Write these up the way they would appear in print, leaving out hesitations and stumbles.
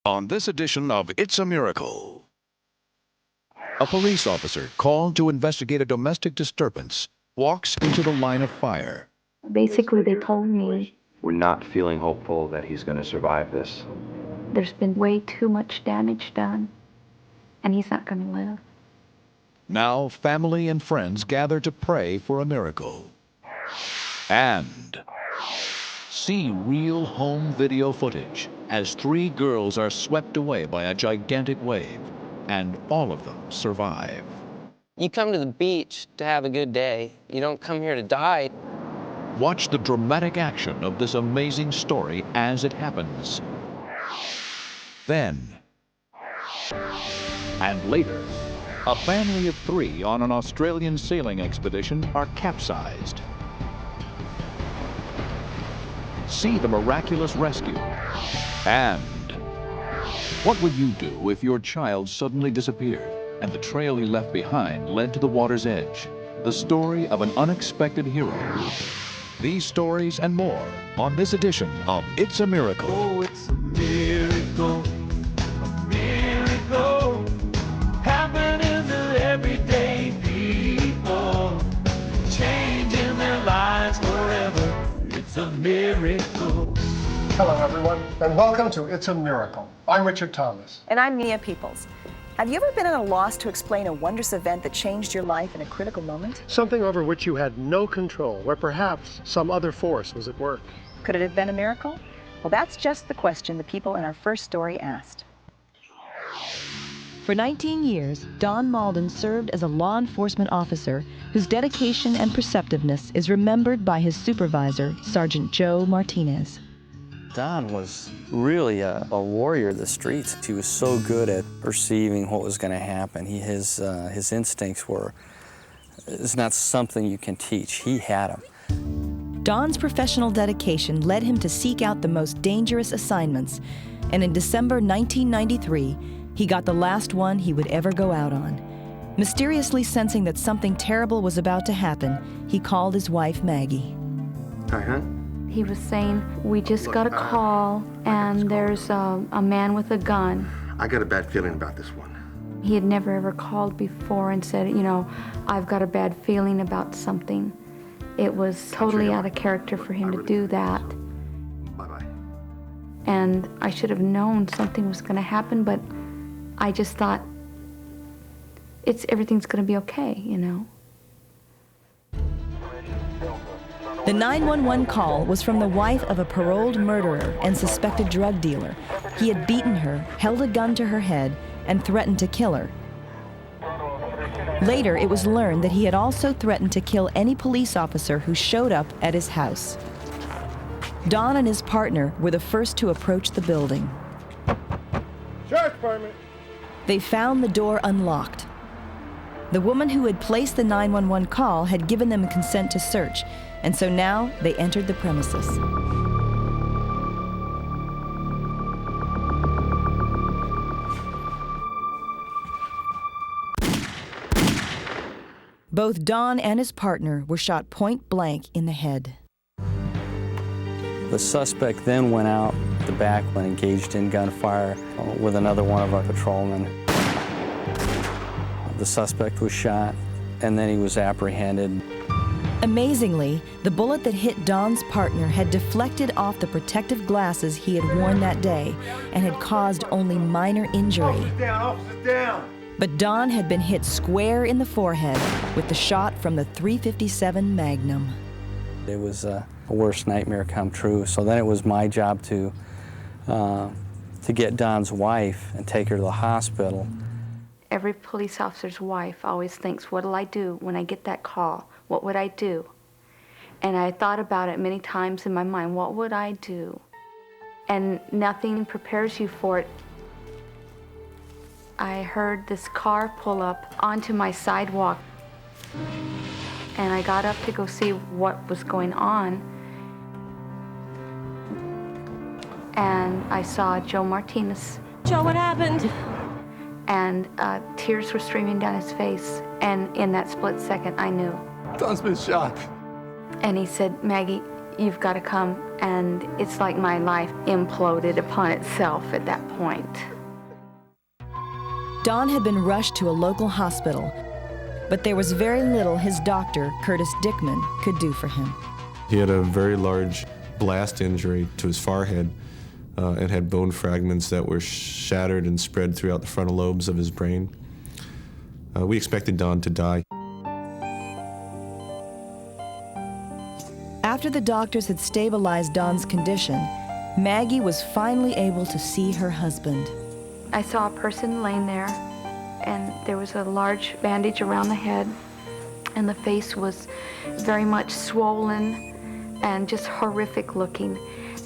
On this edition of It's a Miracle, a police officer called to investigate a domestic disturbance walks into the line of fire. Basically, they told me We're not feeling hopeful that he's going to survive this. there's been way too much damage done, and he's not going to live. Now, family and friends gather to pray for a miracle. And see real home video footage as 3 girls are swept away by a gigantic wave, and all of them survive. You come to the beach to have a good day. You don't come here to die. Watch the dramatic action of this amazing story as it happens. Then, and later, a family of 3 on an Australian sailing expedition are capsized. See the miraculous rescue. And what would you do if your child suddenly disappeared and the trail he left behind led to the water's edge? The story of an unexpected hero. These stories and more on this edition of It's a Miracle. Oh, it's a miracle, happening to everyday people, changing their lives forever. It's a miracle. Hello, everyone, and welcome to It's a Miracle. I'm Richard Thomas. And I'm Mia Peoples. Have you ever been at a loss to explain a wondrous event that changed your life in a critical moment? Something over which you had no control, where perhaps some other force was at work. Could it have been a miracle? Well, that's just the question the people in our first story asked. For 19 years, Don Malden served as a law enforcement officer whose dedication and perceptiveness is remembered by his supervisor, Sergeant Joe Martinez. Don was really a warrior of the streets. He was so good at perceiving what was going to happen. His instincts were, it's not something you can teach. He had them. Don's professional dedication led him to seek out the most dangerous assignments, and in December 1993, he got the last one he would ever go out on. Mysteriously sensing that something terrible was about to happen, he called his wife, Maggie. Hi, hon. He was saying, we just got a call, and there's a man with a gun. I got a bad feeling about this one. He had never ever called before and said, you know, I've got a bad feeling about something. It was totally out of character for him to do that. Bye-bye. And I should have known something was going to happen, but I just thought, everything's going to be okay, you know. The 911 call was from the wife of a paroled murderer and suspected drug dealer. He had beaten her, held a gun to her head, and threatened to kill her. Later, it was learned that he had also threatened to kill any police officer who showed up at his house. Don and his partner were the first to approach the building. Sheriff's Department. They found the door unlocked. The woman who had placed the 911 call had given them consent to search, and so now they entered the premises. Both Don and his partner were shot point blank in the head. The suspect then went out the back and engaged in gunfire with another one of our patrolmen. The suspect was shot, and then he was apprehended. Amazingly, the bullet that hit Don's partner had deflected off the protective glasses he had worn that day and had caused only minor injury. Officers down, officers down. But Don had been hit square in the forehead with the shot from the .357 Magnum. It was a worst nightmare come true. So then it was my job to get Don's wife and take her to the hospital. Every police officer's wife always thinks, what'll I do when I get that call? What would I do? And I thought about it many times in my mind, what would I do? And nothing prepares you for it. I heard this car pull up onto my sidewalk, and I got up to go see what was going on. And I saw Joe Martinez. Joe, what happened? And tears were streaming down his face, and in that split second, I knew. Don's been shot. And he said, Maggie, you've got to come. And it's like my life imploded upon itself at that point. Don had been rushed to a local hospital, but there was very little his doctor, Curtis Dickman, could do for him. He had a very large blast injury to his forehead and had bone fragments that were shattered and spread throughout the frontal lobes of his brain. We expected Don to die. After the doctors had stabilized Don's condition, Maggie was finally able to see her husband. I saw a person laying there, and there was a large bandage around the head, and the face was very much swollen and just horrific looking.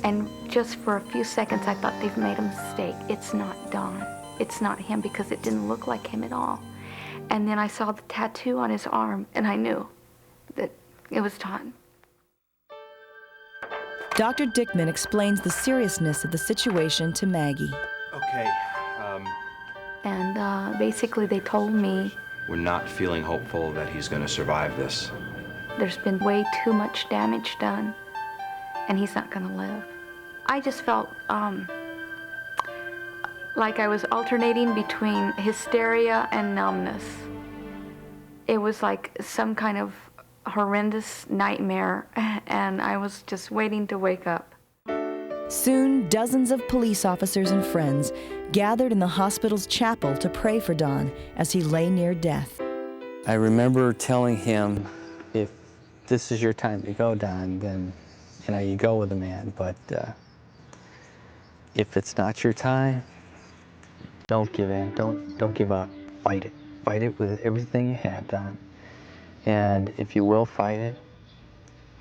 And just for a few seconds, I thought they've made a mistake. It's not Don. It's not him, because it didn't look like him at all. And then I saw the tattoo on his arm, and I knew that it was Don. Dr. Dickman explains the seriousness of the situation to Maggie. Okay, And basically they told me we're not feeling hopeful that he's gonna survive this. there's been way too much damage done, and he's not gonna live. I just felt like I was alternating between hysteria and numbness. It was like some kind of horrendous nightmare, and I was just waiting to wake up. Soon, dozens of police officers and friends gathered in the hospital's chapel to pray for Don as he lay near death. I remember telling him, if this is your time to go, Don, then you go with the man. But if it's not your time, don't give in. Don't give up. Fight it. Fight it with everything you have, Don. And if you will fight it,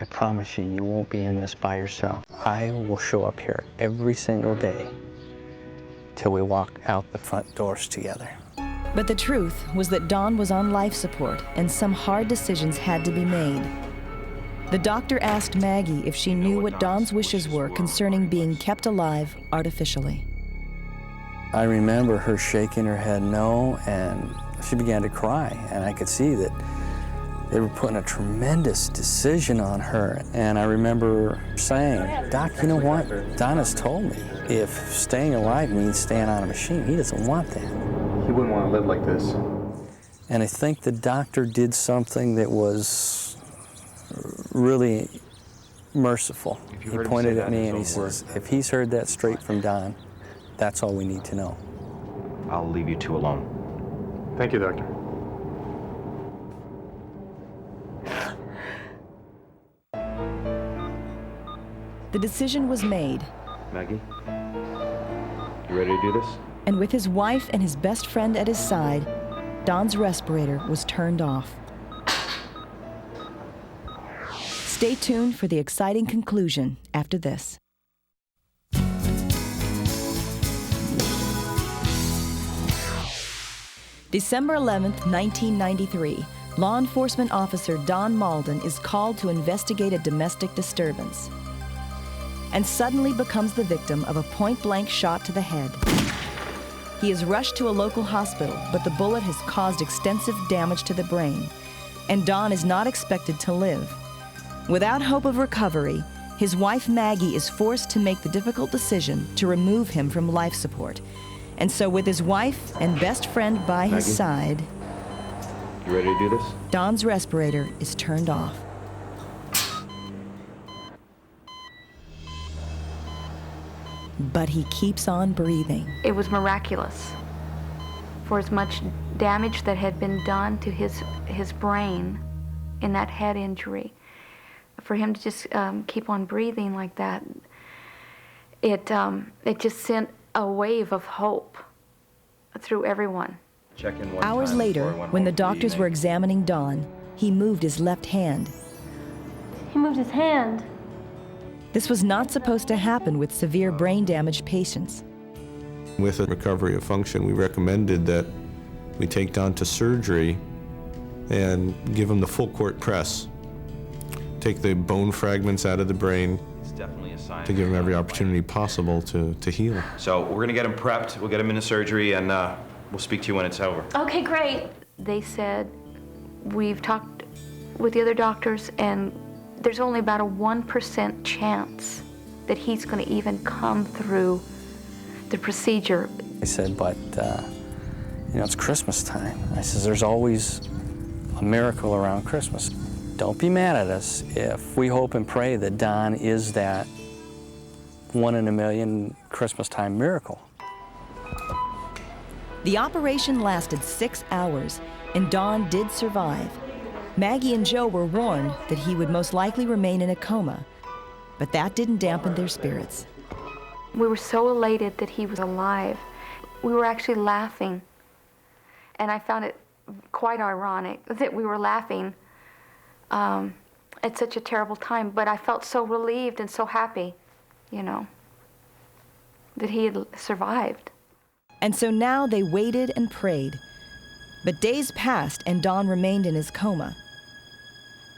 I promise you, you won't be in this by yourself. I will show up here every single day till we walk out the front doors together. But the truth was that Don was on life support, and some hard decisions had to be made. The doctor asked Maggie if she knew what Don's wishes were concerning being kept alive artificially. I remember her shaking her head no, and she began to cry, and I could see that they were putting a tremendous decision on her. And I remember saying, Doc, you know what? Don has told me if staying alive means staying on a machine, he doesn't want that. He wouldn't want to live like this. And I think the doctor did something that was really merciful. He pointed at me and he says, if he's heard that straight from Don, that's all we need to know. I'll leave you two alone. Thank you, Doctor. The decision was made, Maggie, you ready to do this? and with his wife and his best friend at his side, Don's respirator was turned off. Stay tuned for the exciting conclusion after this. December 11th, 1993, law enforcement officer Don Malden is called to investigate a domestic disturbance and suddenly becomes the victim of a point-blank shot to the head. He is rushed to a local hospital, but the bullet has caused extensive damage to the brain, and Don is not expected to live. Without hope of recovery, his wife Maggie is forced to make the difficult decision to remove him from life support. And so with his wife and best friend by his side, You ready to do this? Don's respirator is turned off. But he keeps on breathing. It was miraculous. For as much damage that had been done to his brain in that head injury, for him to just keep on breathing like that, it just sent a wave of hope through everyone. Check in one Hours time later, before I went when the home for doctors evening. were examining Don, he moved his left hand. He moved his hand. This was not supposed to happen with severe brain damage patients. With a recovery of function, we recommended that we take Don to surgery and give him the full court press. Take the bone fragments out of the brain It's definitely a sign. to give him every opportunity possible to heal. So we're gonna get him prepped, we'll get him into surgery, and we'll speak to you when it's over. Okay, great. They said, we've talked with the other doctors, and there's only about a 1% chance that he's going to even come through the procedure. I said, but, you know, it's Christmas time. I says, there's always a miracle around Christmas. Don't be mad at us if we hope and pray that Don is that 1 in a million Christmas time miracle. The operation lasted 6 hours, and Don did survive. Maggie and Joe were warned that he would most likely remain in a coma, but that didn't dampen their spirits. We were so elated that he was alive. We were actually laughing, and I found it quite ironic that we were laughing at such a terrible time, but I felt so relieved and so happy, you know, that he had survived. And so now they waited and prayed. But days passed and Don remained in his coma.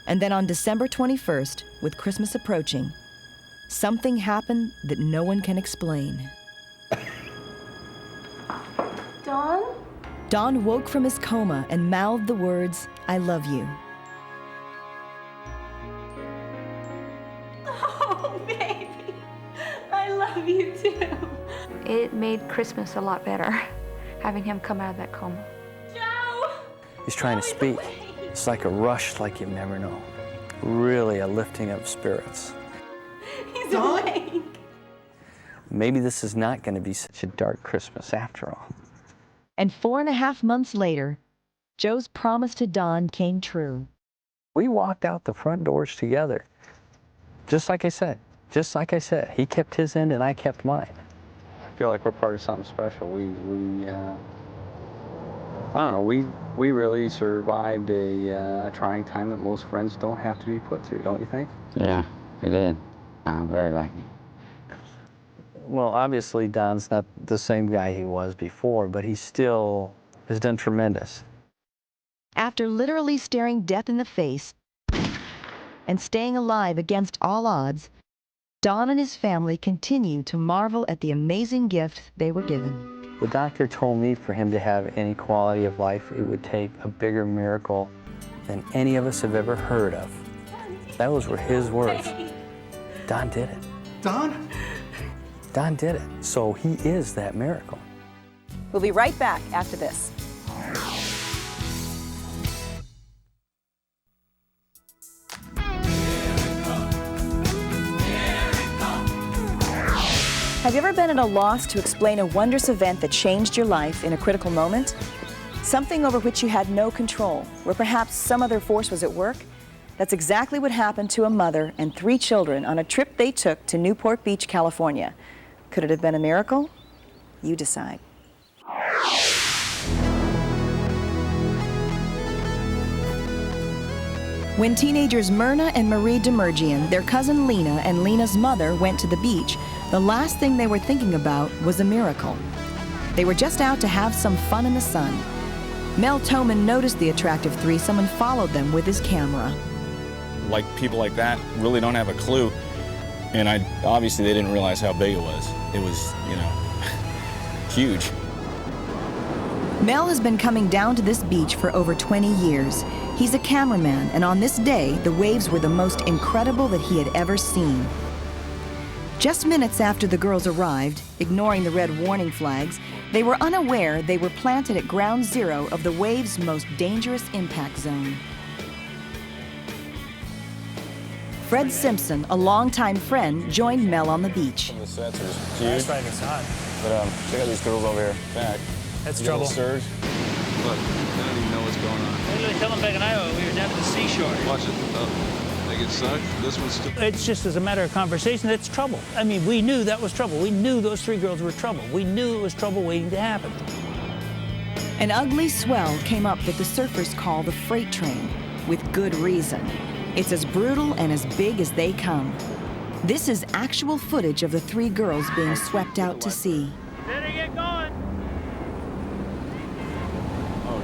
And then on December 21st, with Christmas approaching, something happened that no one can explain. Don? Don woke from his coma and mouthed the words, "I love you." Oh, baby. I love you too. It made Christmas a lot better, having him come out of that coma. Joe! He's trying to speak. It's like a rush like you never know. Really a lifting of spirits. He's awake. Maybe this is not going to be such a dark Christmas after all. And 4.5 months later, Joe's promise to Don came true. We walked out the front doors together. Just like I said. Just like I said. He kept his end and I kept mine. I feel like we're part of something special. I don't know, we really survived a trying time that most friends don't have to be put through, don't you think? Yeah, we did. I'm very lucky. Well, obviously Don's not the same guy he was before, but he still has done tremendous. After literally staring death in the face and staying alive against all odds, Don and his family continue to marvel at the amazing gift they were given. The doctor told me for him to have any quality of life, it would take a bigger miracle than any of us have ever heard of. Those were his words. Don did it. Don? Don did it. So he is that miracle. We'll be right back after this. Have you ever been at a loss to explain a wondrous event that changed your life in a critical moment? Something over which you had no control, where perhaps some other force was at work? That's exactly what happened to a mother and 3 children on a trip they took to Newport Beach, California. Could it have been a miracle? You decide. When teenagers Myrna and Marie Demergian, their cousin Lena, and Lena's mother went to the beach, the last thing they were thinking about was a miracle. They were just out to have some fun in the sun. Mel Toman noticed the attractive threesome and followed them with his camera. Like, people like that really don't have a clue, and obviously they didn't realize how big it was. It was, you know, huge. Mel has been coming down to this beach for over 20 years. He's a cameraman, and on this day, the waves were the most incredible that he had ever seen. Just minutes after the girls arrived, ignoring the red warning flags, they were unaware they were planted at ground zero of the wave's most dangerous impact zone. Fred Simpson, a longtime friend, joined Mel on the beach. The sets are just huge. That's right, it's hot. But check out these girls over here back. That's trouble. Surge. Look, they don't even know what's going on. We were telling back in Iowa, we were down at the seashore. Watch it. Oh, they get sucked. This one's still. It's just as a matter of conversation, that's trouble. I mean, we knew that was trouble. We knew those 3 girls were trouble. We knew it was trouble waiting to happen. An ugly swell came up that the surfers call the freight train, with good reason. It's as brutal and as big as they come. This is actual footage of the 3 girls being swept out to sea. Better get going. Oh,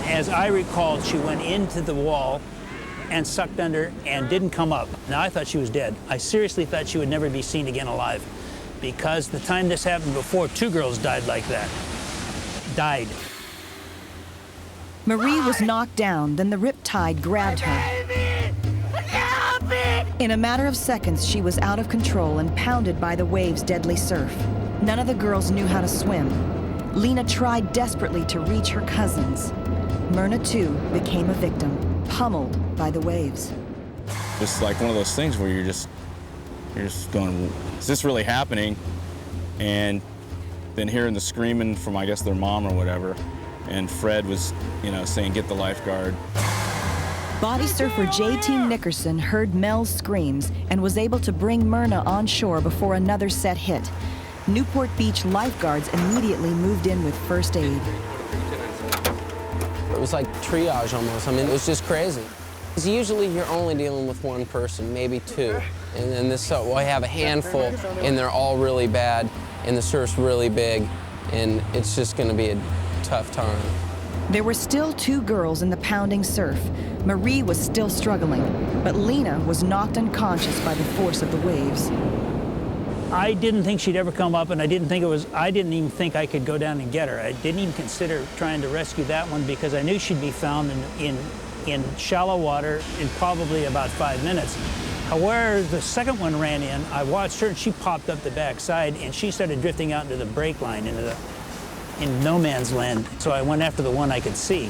shit. As I recalled, she went into the wall and sucked under and didn't come up. Now, I thought she was dead. I seriously thought she would never be seen again alive, because the time this happened before, 2 girls died like that. died. Marie was knocked down, then the riptide grabbed her. In a matter of seconds, she was out of control and pounded by the waves' deadly surf. None of the girls knew how to swim. Lena tried desperately to reach her cousins. Myrna, too, became a victim, pummeled by the waves. It's like one of those things where you're just going, is this really happening? And then hearing the screaming from, I guess, their mom or whatever, and Fred was, saying, get the lifeguard. Body surfer J.T. Nickerson heard Mel's screams and was able to bring Myrna on shore before another set hit. Newport Beach lifeguards immediately moved in with first aid. It was like triage almost. I mean, it was just crazy. Because usually you're only dealing with one person, maybe two. And then this, so I have a handful, and they're all really bad, and the surf's really big, and it's just going to be a tough time. There were still 2 girls in the pounding surf. Marie was still struggling, but Lena was knocked unconscious by the force of the waves. I didn't think she'd ever come up, and I didn't even think I could go down and get her. I didn't even consider trying to rescue that one because I knew she'd be found in shallow water in probably about 5 minutes. However, the second one ran in, I watched her, and she popped up the backside, and she started drifting out into the break line, in no man's land. So I went after the one I could see.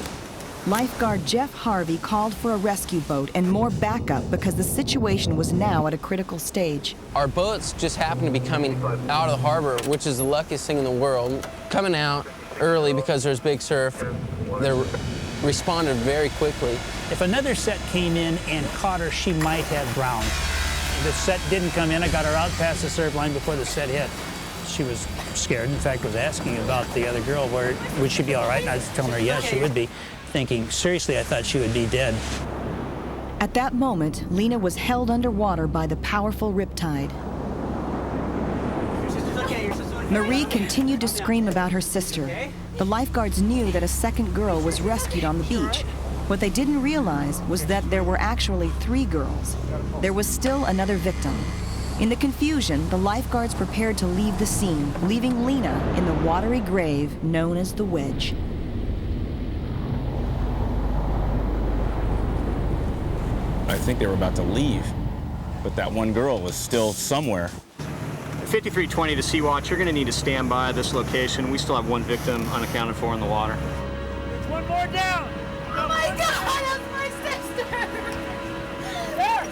Lifeguard Jeff Harvey called for a rescue boat and more backup because the situation was now at a critical stage. Our boats just happened to be coming out of the harbor, which is the luckiest thing in the world. Coming out early because there's big surf, they responded very quickly. If another set came in and caught her, she might have drowned. The set didn't come in. I got her out past the surf line before the set hit. She was scared. In fact, was asking about the other girl, would she be all right? And I was telling her, yes, she would be. Thinking, seriously, I thought she would be dead. At that moment, Lena was held underwater by the powerful riptide. Marie continued to scream about her sister. The lifeguards knew that a second girl was rescued on the beach. What they didn't realize was that there were actually 3 girls. There was still another victim. In the confusion, the lifeguards prepared to leave the scene, leaving Lena in the watery grave known as the Wedge. I think they were about to leave, but that one girl was still somewhere. 5320 to Sea-Watch, you're going to need to stand by this location. We still have 1 victim unaccounted for in the water. There's one more down. Oh my God, that's my sister! There!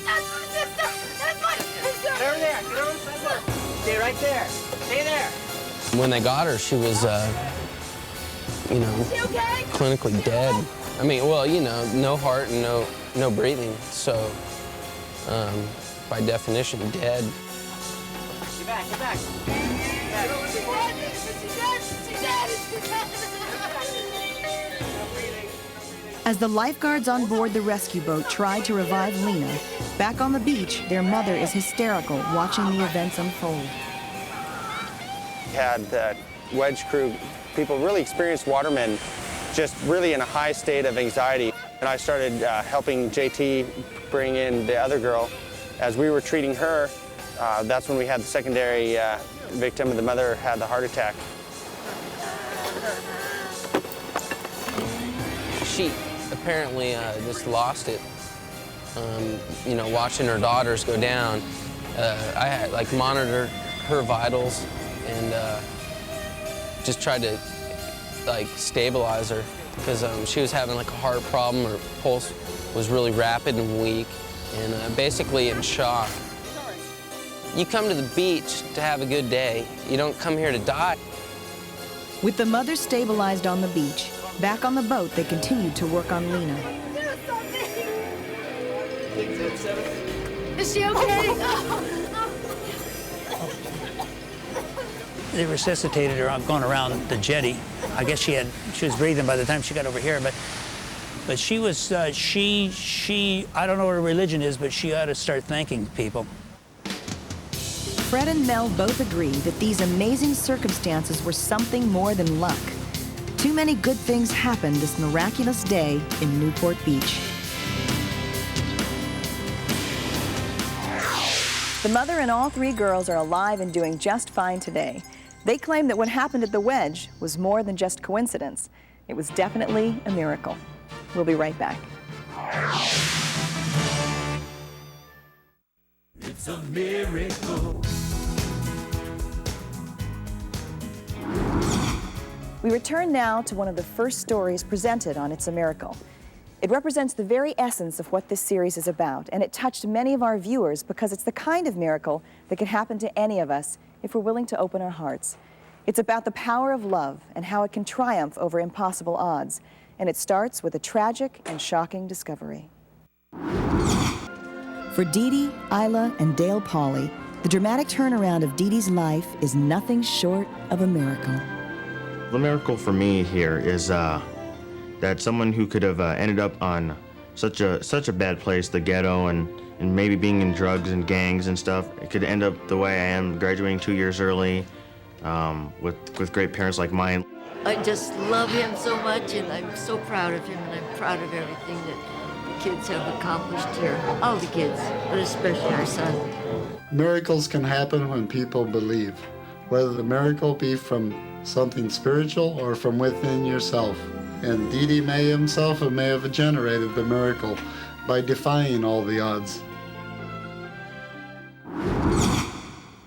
That's my sister! That's my sister! Get over there. Get over there. Stay right there. Stay there. When they got her, she was, okay? clinically dead. I mean, well, no heart and no breathing, so by definition, dead. Get back, get back. As the lifeguards on board the rescue boat tried to revive Lena, back on the beach, their mother is hysterical watching the events unfold. Had the Wedge crew, people really experienced watermen, just really in a high state of anxiety. And I started helping JT bring in the other girl. As we were treating her, that's when we had the secondary victim, and the mother had the heart attack. She apparently just lost it. Watching her daughters go down, I had monitored her vitals and just tried to stabilize her because she was having a heart problem. Her pulse was really rapid and weak and basically in shock. You come to the beach to have a good day. You don't come here to die. With the mother stabilized on the beach, back on the boat, they continued to work on Lena. Is she okay? They resuscitated her going around the jetty. I guess she was breathing by the time she got over here, but she was, I don't know what her religion is, but she ought to start thanking people. Fred and Mel both agree that these amazing circumstances were something more than luck. Too many good things happened this miraculous day in Newport Beach. The mother and all 3 girls are alive and doing just fine today. They claim that what happened at the wedge was more than just coincidence. It was definitely a miracle. We'll be right back. It's a miracle. We return now to one of the first stories presented on It's a Miracle. It represents the very essence of what this series is about, and it touched many of our viewers because it's the kind of miracle that can happen to any of us if we're willing to open our hearts. It's about the power of love and how it can triumph over impossible odds, and it starts with a tragic and shocking discovery. For Dee Dee, Isla, and Dale Pauly, the dramatic turnaround of Dee Dee's life is nothing short of a miracle. The miracle for me here is that someone who could have ended up on such a bad place, the ghetto, and maybe being in drugs and gangs and stuff, it could end up the way I am, graduating 2 years early, with great parents like mine. I just love him so much, and I'm so proud of him, and I'm proud of everything that the kids have accomplished here. All the kids, but especially our son. Miracles can happen when people believe, whether the miracle be from something spiritual or from within yourself. And Dee Dee may himself may have generated the miracle by defying all the odds.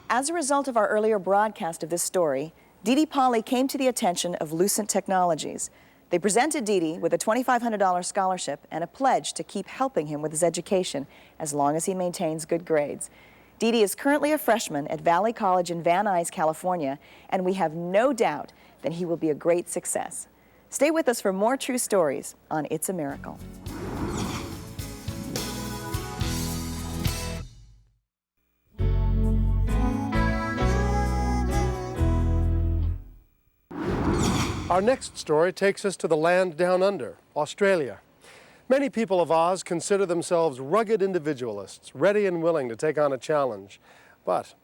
As a result of our earlier broadcast of this story, Dee Dee Pauly came to the attention of Lucent Technologies. They presented Dee Dee with a $2,500 scholarship and a pledge to keep helping him with his education as long as he maintains good grades. Dee Dee is currently a freshman at Valley College in Van Nuys, California, and we have no doubt that he will be a great success. Stay with us for more true stories on It's a Miracle. Our next story takes us to the land down under, Australia. Many people of Oz consider themselves rugged individualists, ready and willing to take on a challenge. But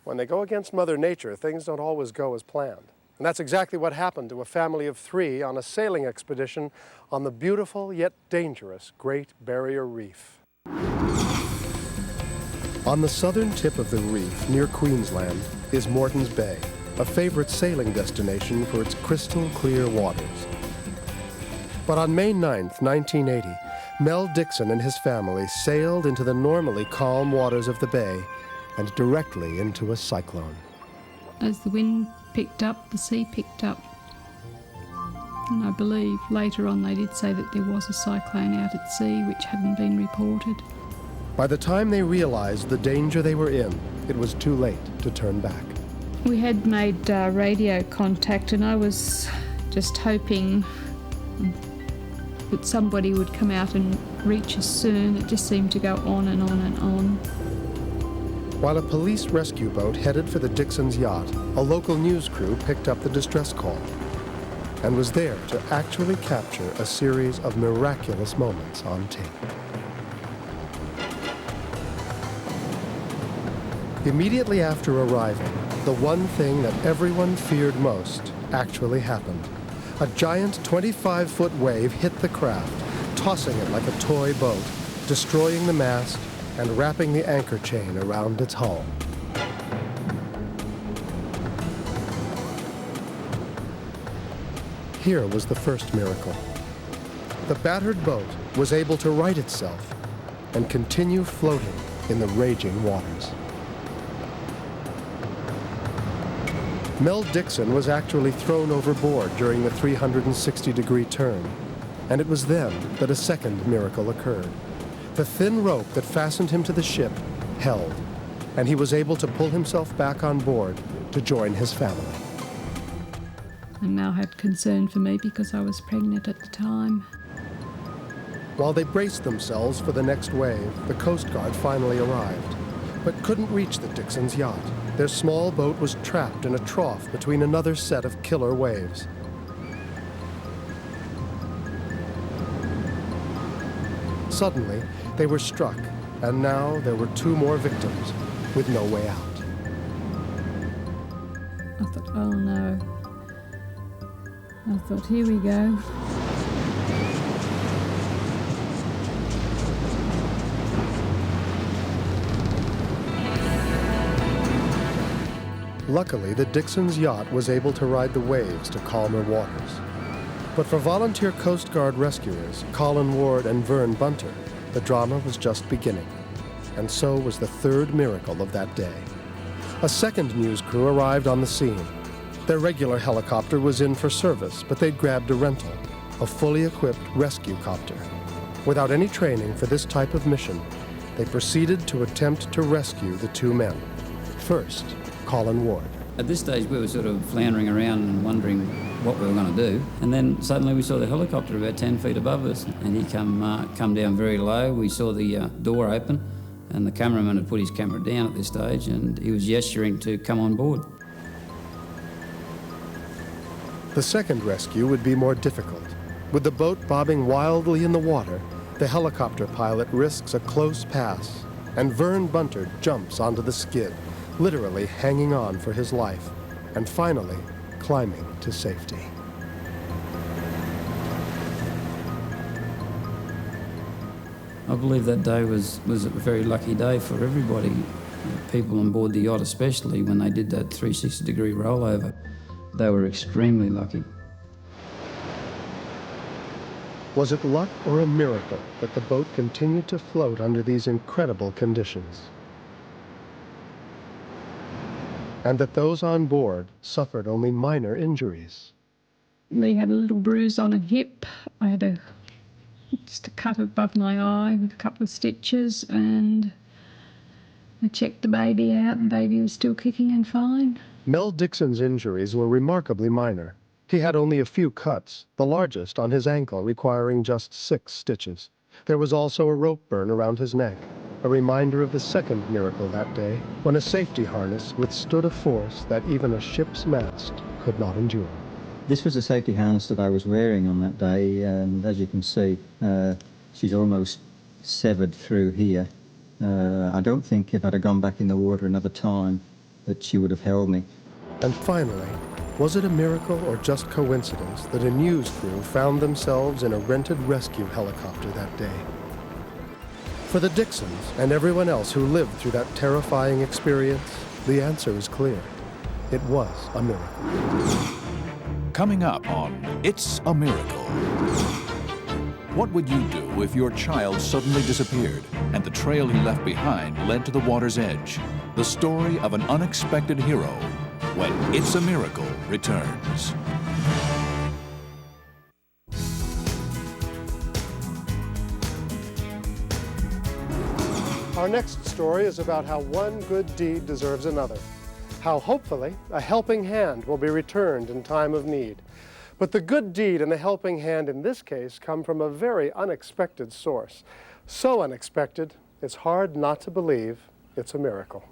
when they go against Mother Nature, things don't always go as planned. And that's exactly what happened to a family of 3 on a sailing expedition on the beautiful yet dangerous Great Barrier Reef. On the southern tip of the reef near Queensland is Morton's Bay, a favorite sailing destination for its crystal clear waters. But on May 9th, 1980, Mel Dixon and his family sailed into the normally calm waters of the bay and directly into a cyclone. As the wind picked up, the sea picked up. And I believe later on they did say that there was a cyclone out at sea which hadn't been reported. By the time they realized the danger they were in, it was too late to turn back. We had made radio contact, and I was just hoping that somebody would come out and reach us soon. It just seemed to go on and on and on. While a police rescue boat headed for the Dixon's yacht, a local news crew picked up the distress call and was there to actually capture a series of miraculous moments on tape. Immediately after arriving, the one thing that everyone feared most actually happened. A giant 25-foot wave hit the craft, tossing it like a toy boat, destroying the mast and wrapping the anchor chain around its hull. Here was the first miracle. The battered boat was able to right itself and continue floating in the raging waters. Mel Dixon was actually thrown overboard during the 360-degree turn, and it was then that a second miracle occurred. The thin rope that fastened him to the ship held, and he was able to pull himself back on board to join his family. I now had concern for me because I was pregnant at the time. While they braced themselves for the next wave, the Coast Guard finally arrived, but couldn't reach the Dixon's yacht. Their small boat was trapped in a trough between another set of killer waves. Suddenly, they were struck, and now there were 2 more victims with no way out. I thought, oh no. I thought, here we go. Luckily, the Dixon's yacht was able to ride the waves to calmer waters. But for volunteer Coast Guard rescuers, Colin Ward and Vern Bunter, the drama was just beginning. And so was the third miracle of that day. A second news crew arrived on the scene. Their regular helicopter was in for service, but they'd grabbed a rental, a fully equipped rescue copter. Without any training for this type of mission, they proceeded to attempt to rescue the two men. First, Colin Ward. At this stage, we were sort of floundering around and wondering what we were going to do. And then suddenly we saw the helicopter about 10 feet above us, and he come down very low. We saw the door open, and the cameraman had put his camera down at this stage, and he was gesturing to come on board. The second rescue would be more difficult. With the boat bobbing wildly in the water, the helicopter pilot risks a close pass, and Vern Bunter jumps onto the skid, literally hanging on for his life, and finally climbing to safety. I believe that day was a very lucky day for everybody, people on board the yacht especially, when they did that 360-degree rollover. They were extremely lucky. Was it luck or a miracle that the boat continued to float under these incredible conditions? And that those on board suffered only minor injuries? Lee had a little bruise on her hip. I had just a cut above my eye with a couple of stitches, and I checked the baby out, and the baby was still kicking and fine. Mel Dixon's injuries were remarkably minor. He had only a few cuts, the largest on his ankle requiring just 6 stitches. There was also a rope burn around his neck, a reminder of the second miracle that day, when a safety harness withstood a force that even a ship's mast could not endure. This was the safety harness that I was wearing on that day, and as you can see, she's almost severed through here. I don't think if I'd have gone back in the water another time that she would have held me. And finally, was it a miracle or just coincidence that a news crew found themselves in a rented rescue helicopter that day? For the Dixons and everyone else who lived through that terrifying experience, the answer is clear. It was a miracle. Coming up on It's a Miracle. What would you do if your child suddenly disappeared and the trail he left behind led to the water's edge? The story of an unexpected hero when It's a Miracle returns. Our next story is about how one good deed deserves another. How hopefully a helping hand will be returned in time of need. But the good deed and the helping hand in this case come from a very unexpected source. So unexpected, it's hard not to believe it's a miracle.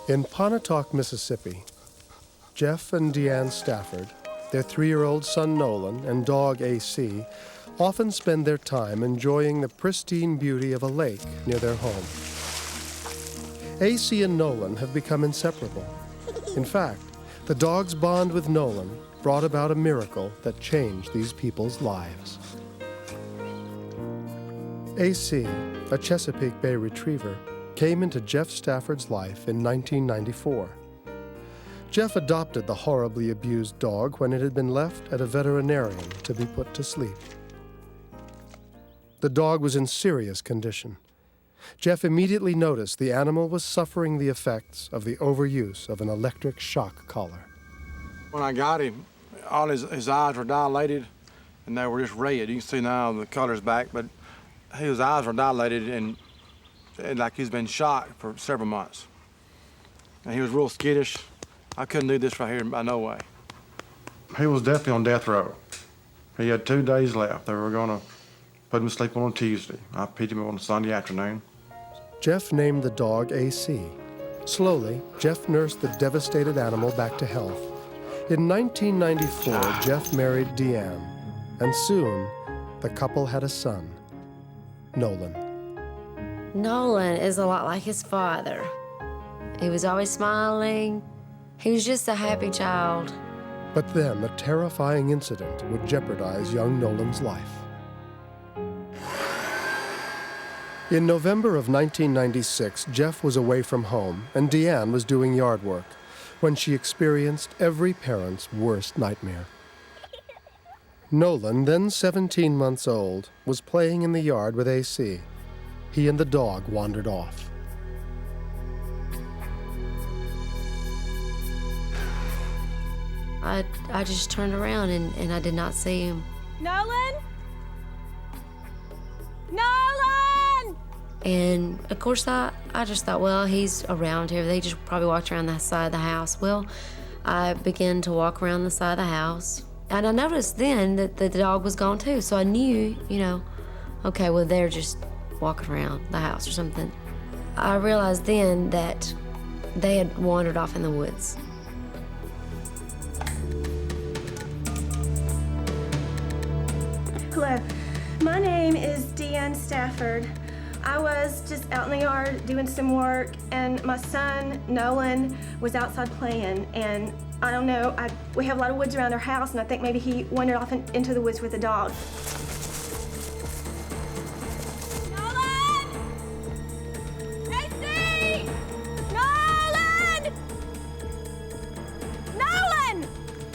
In Pontotoc, Mississippi, Jeff and Deanne Stafford, their 3-year-old son Nolan, and dog AC often spend their time enjoying the pristine beauty of a lake near their home. AC and Nolan have become inseparable. In fact, the dog's bond with Nolan brought about a miracle that changed these people's lives. AC, a Chesapeake Bay retriever, came into Jeff Stafford's life in 1994. Jeff adopted the horribly abused dog when it had been left at a veterinarian to be put to sleep. The dog was in serious condition. Jeff immediately noticed the animal was suffering the effects of the overuse of an electric shock collar. When I got him, all his eyes were dilated and they were just red. You can see now the color's back, but his eyes were dilated and like he's been shot for several months. And he was real skittish. I couldn't do this right here by no way. He was definitely on death row. He had 2 days left. They were gonna put him to sleep on a Tuesday. I picked him up on a Sunday afternoon. Jeff named the dog AC. Slowly, Jeff nursed the devastated animal back to health. In 1994, Jeff married Deanne, and soon, the couple had a son, Nolan. Nolan is a lot like his father. He was always smiling. He was just a happy child. But then, a terrifying incident would jeopardize young Nolan's life. In November of 1996, Jeff was away from home and Deanne was doing yard work when she experienced every parent's worst nightmare. Nolan, then 17 months old, was playing in the yard with AC. He and the dog wandered off. I just turned around and I did not see him. Nolan? Nolan! And of course I just thought, well, he's around here. They just probably walked around the side of the house. Well, I began to walk around the side of the house. And I noticed then that the dog was gone too. So I knew, okay, well, they're just walking around the house or something. I realized then that they had wandered off in the woods. Hello, my name is Deanne Stafford. I was just out in the yard doing some work, and my son, Nolan, was outside playing, and I don't know, we have a lot of woods around our house, and I think maybe he wandered off into the woods with a dog.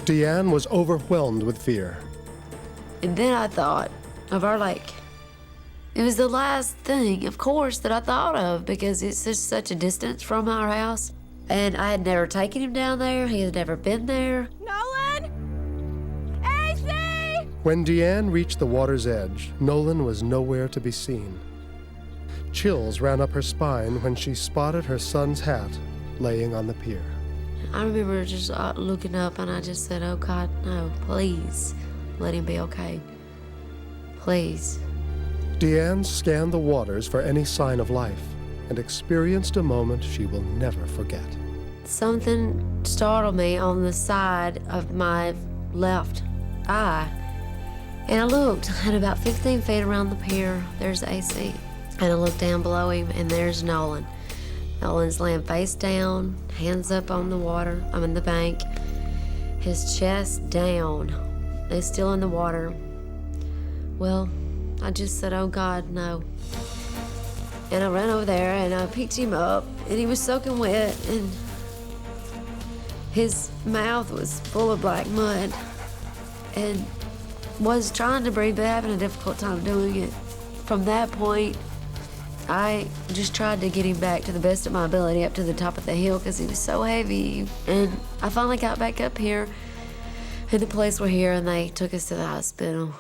Deanne was overwhelmed with fear. And then I thought of our lake. It was the last thing, of course, that I thought of because it's just such a distance from our house. And I had never taken him down there. He had never been there. Nolan! AC! When Deanne reached the water's edge, Nolan was nowhere to be seen. Chills ran up her spine when she spotted her son's hat laying on the pier. I remember just looking up and I just said, oh God, no, please let him be okay. Please. Deanne scanned the waters for any sign of life and experienced a moment she will never forget. Something startled me on the side of my left eye. And I looked, and about 15 feet around the pier, there's AC. And I looked down below him, and there's Nolan. Nolan's laying face down, hands up on the water, the bank, his chest down. He's still in the water. Well, I just said, oh God, no. And I ran over there and I picked him up, and he was soaking wet, and his mouth was full of black mud, and was trying to breathe but having a difficult time doing it. From that point, I just tried to get him back to the best of my ability up to the top of the hill because he was so heavy. And I finally got back up here, and the police were here, and they took us to the hospital.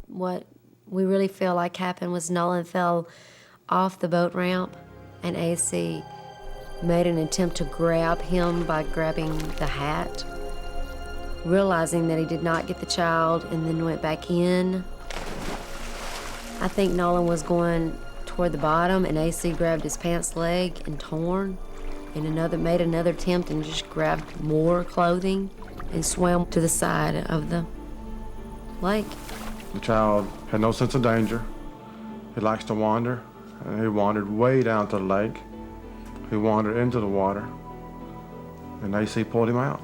What we really feel like happened was Nolan fell off the boat ramp, and AC made an attempt to grab him by grabbing the hat, realizing that he did not get the child, and then went back in. I think Nolan was going toward the bottom, and AC grabbed his pants leg and torn, and made another attempt and just grabbed more clothing and swam to the side of the lake. The child had no sense of danger. He likes to wander, and he wandered way down to the lake. He wandered into the water, and AC pulled him out.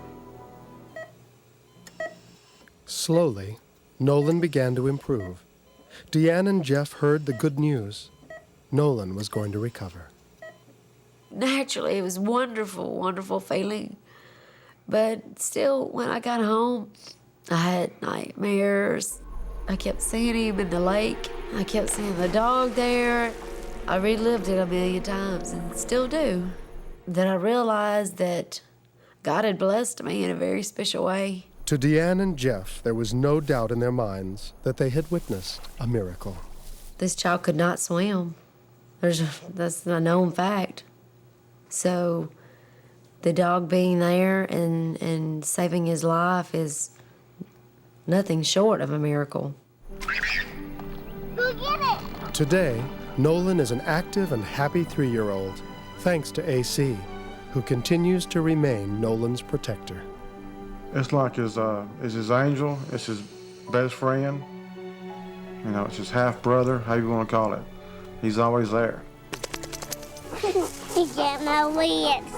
Slowly, Nolan began to improve. Deanne and Jeff heard the good news. Nolan was going to recover. Naturally, it was wonderful, wonderful feeling. But still, when I got home, I had nightmares. I kept seeing him in the lake. I kept seeing the dog there. I relived it a million times and still do. that I realized that God had blessed me in a very special way. To Deanne and Jeff, there was no doubt in their minds that they had witnessed a miracle. This child could not swim. That's a known fact. So the dog being there and saving his life is nothing short of a miracle. Go get it! Today, Nolan is an active and happy 3-year-old, thanks to AC, who continues to remain Nolan's protector. It's like it's his angel, it's his best friend, you know, it's his half-brother, however you want to call it. He's always there. He got my lips.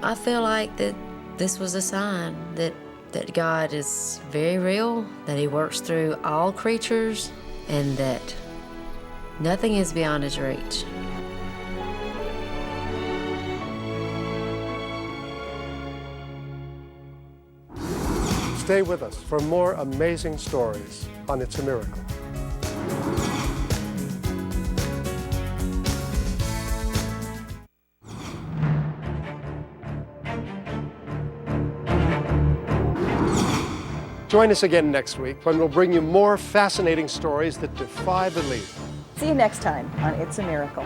I feel like that this was a sign that God is very real, that he works through all creatures, and that nothing is beyond his reach. Stay with us for more amazing stories on It's a Miracle. Join us again next week when we'll bring you more fascinating stories that defy belief. See you next time on It's a Miracle.